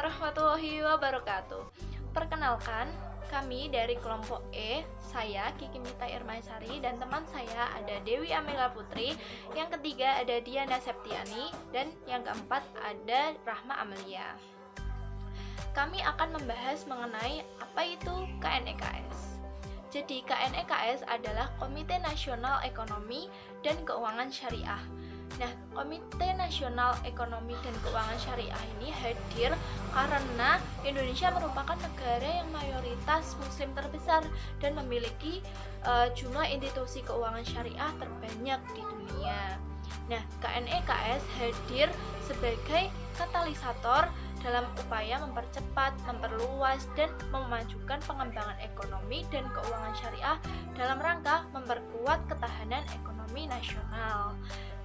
warahmatullahi wabarakatuh. Perkenalkan, kami dari kelompok E, saya Kiki Mita Irmaisari dan teman saya ada Dewi Amela Putri, yang ketiga ada Diana Septiani, dan yang keempat ada Rahma Amelia. Kami akan membahas mengenai apa itu KNEKS. Jadi KNEKS adalah Komite Nasional Ekonomi dan Keuangan Syariah. Nah, Komite Nasional Ekonomi dan Keuangan Syariah ini hadir karena Indonesia merupakan negara yang mayoritas muslim terbesar dan memiliki jumlah institusi keuangan syariah terbanyak di dunia. Nah, KNEKS hadir sebagai katalisator dalam upaya mempercepat, memperluas, dan memajukan pengembangan ekonomi dan keuangan syariah dalam rangka memperkuat ketahanan ekonomi nasional.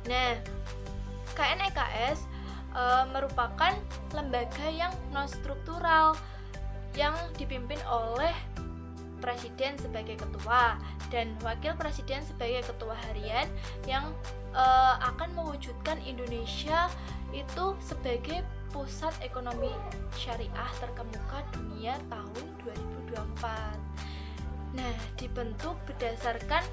Nah, KNEKS merupakan lembaga yang non-struktural yang dipimpin oleh presiden sebagai ketua dan wakil presiden sebagai ketua harian yang akan mewujudkan Indonesia itu sebagai pusat ekonomi syariah terkemuka dunia tahun 2024. Nah, dibentuk berdasarkan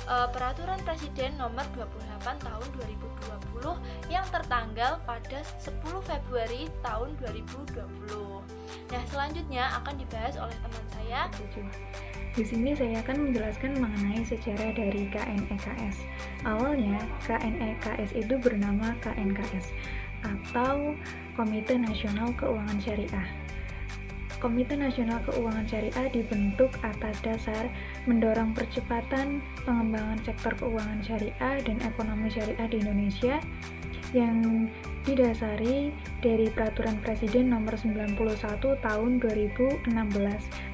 Peraturan Presiden Nomor 28 Tahun 2020 yang tertanggal pada 10 Februari tahun 2020. Nah, selanjutnya akan dibahas oleh teman saya. Di sini saya akan menjelaskan mengenai sejarah dari KNEKS. Awalnya, KNEKS itu bernama KNKS atau Komite Nasional Keuangan Syariah. Komite Nasional Keuangan Syariah dibentuk atas dasar mendorong percepatan pengembangan sektor keuangan syariah dan ekonomi syariah di Indonesia yang didasari dari Peraturan Presiden Nomor 91 Tahun 2016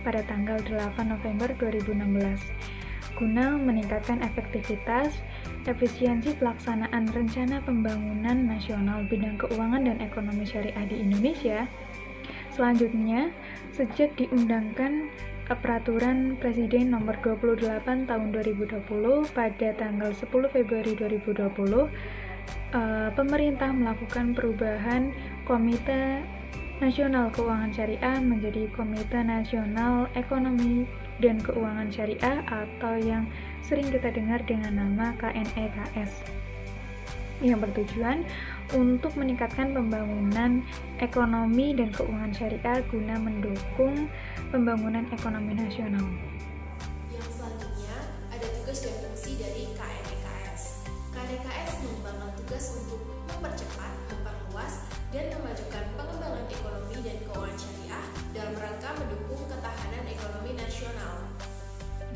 pada tanggal 8 November 2016 guna meningkatkan efektivitas, efisiensi pelaksanaan rencana pembangunan nasional bidang keuangan dan ekonomi syariah di Indonesia. Selanjutnya, sejak diundangkan Peraturan Presiden Nomor 28 Tahun 2020 pada tanggal 10 Februari 2020, pemerintah melakukan perubahan Komite Nasional Keuangan Syariah menjadi Komite Nasional Ekonomi dan Keuangan Syariah atau yang sering kita dengar dengan nama KNEKS, yang bertujuan untuk meningkatkan pembangunan ekonomi dan keuangan syariah guna mendukung pembangunan ekonomi nasional. Yang selanjutnya ada tugas dan fungsi dari KNEKS. KNEKS mengembangkan tugas untuk mempercepat, memperluas, dan memajukan pengembangan ekonomi dan keuangan syariah dalam rangka mendukung ketahanan ekonomi nasional.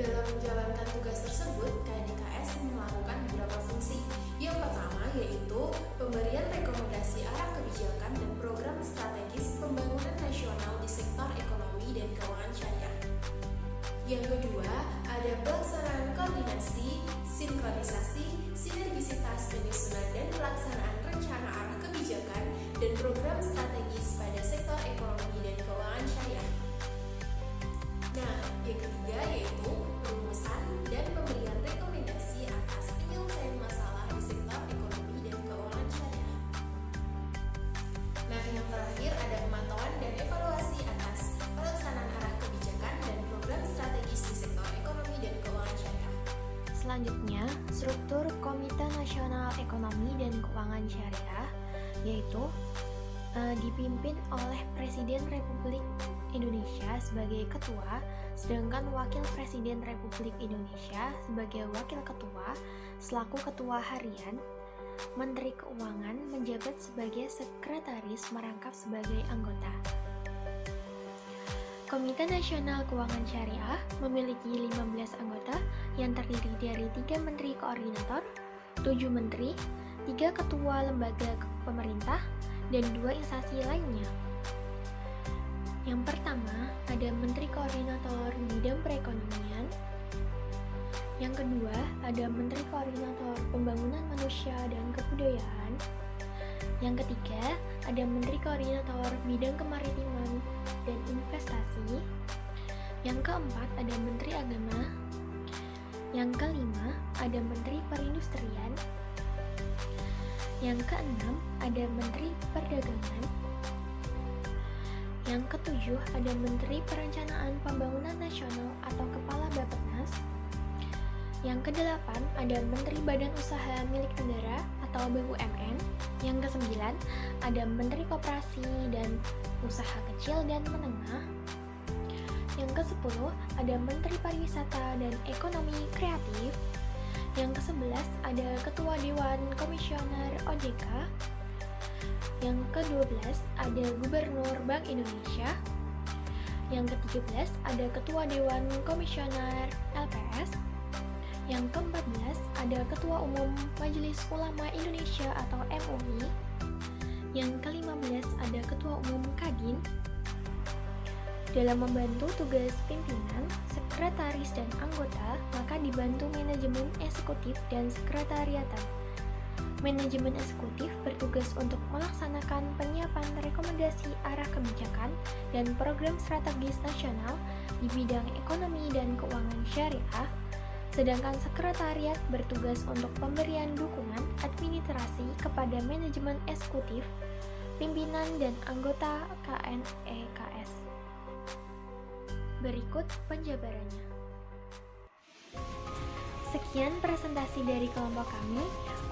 Dalam menjalankan tugas tersebut, KNEKS melakukan beberapa fungsi. Yang pertama yaitu pemberian rekomendasi arah kebijakan dan program strategis pembangunan nasional di sektor ekonomi dan keuangan syariah. Yang kedua, ada pelaksanaan koordinasi, sinkronisasi, sinergisitas penyusunan dan pelaksanaan rencana arah kebijakan dan program strategis pada sektor ekonomi dan keuangan syariah. Nah, yang ketiga yaitu perumusan dan pemberian rekomendasi atas penyelesaian masalah di sektor ekonomi dan keuangan syariah. Nah, yang terakhir ada pemantauan dan evaluasi atas pelaksanaan arah kebijakan dan program strategis di sektor ekonomi dan keuangan syariah. Selanjutnya, struktur Komite Nasional Ekonomi dan Keuangan Syariah yaitu dipimpin oleh Presiden Republik Indonesia sebagai ketua, sedangkan Wakil Presiden Republik Indonesia sebagai wakil ketua selaku ketua harian. Menteri Keuangan menjabat sebagai sekretaris merangkap sebagai anggota. Komite Nasional Keuangan Syariah memiliki 15 anggota yang terdiri dari 3 menteri koordinator, 7 menteri, 3 ketua lembaga pemerintah, dan 2 instansi lainnya. Yang pertama, ada Menteri Koordinator Bidang Perekonomian. Yang kedua, ada Menteri Koordinator Pembangunan Manusia dan Kebudayaan. Yang ketiga, ada Menteri Koordinator Bidang Kemaritiman dan Investasi. Yang keempat, ada Menteri Agama. Yang kelima, ada Menteri Perindustrian. Yang keenam, ada Menteri Perdagangan. Yang ketujuh, ada Menteri Perencanaan Pembangunan Nasional atau Kepala Bappenas. Yang kedelapan, ada Menteri Badan Usaha Milik Negara atau BUMN. Yang kesembilan, ada Menteri Koperasi dan Usaha Kecil dan Menengah. Yang kesepuluh, ada Menteri Pariwisata dan Ekonomi Kreatif. Yang kesebelas, ada Ketua Dewan Komisioner OJK. Yang ke-12, ada Gubernur Bank Indonesia. Yang ke-13, ada Ketua Dewan Komisioner LPS. Yang ke-14, ada Ketua Umum Majelis Ulama Indonesia atau MUI. Yang ke-15, ada Ketua Umum Kadin. Dalam membantu tugas pimpinan, sekretaris, dan anggota, maka dibantu manajemen eksekutif dan sekretariatan. Manajemen eksekutif bertugas untuk melaksanakan penyiapan rekomendasi arah kebijakan dan program strategis nasional di bidang ekonomi dan keuangan syariah, sedangkan sekretariat bertugas untuk pemberian dukungan administrasi kepada manajemen eksekutif, pimpinan, dan anggota KNEKS. Berikut penjabarannya. Sekian presentasi dari kelompok kami.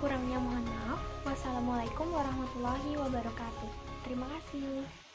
Kurangnya mohon maaf. Wassalamualaikum warahmatullahi wabarakatuh. Terima kasih.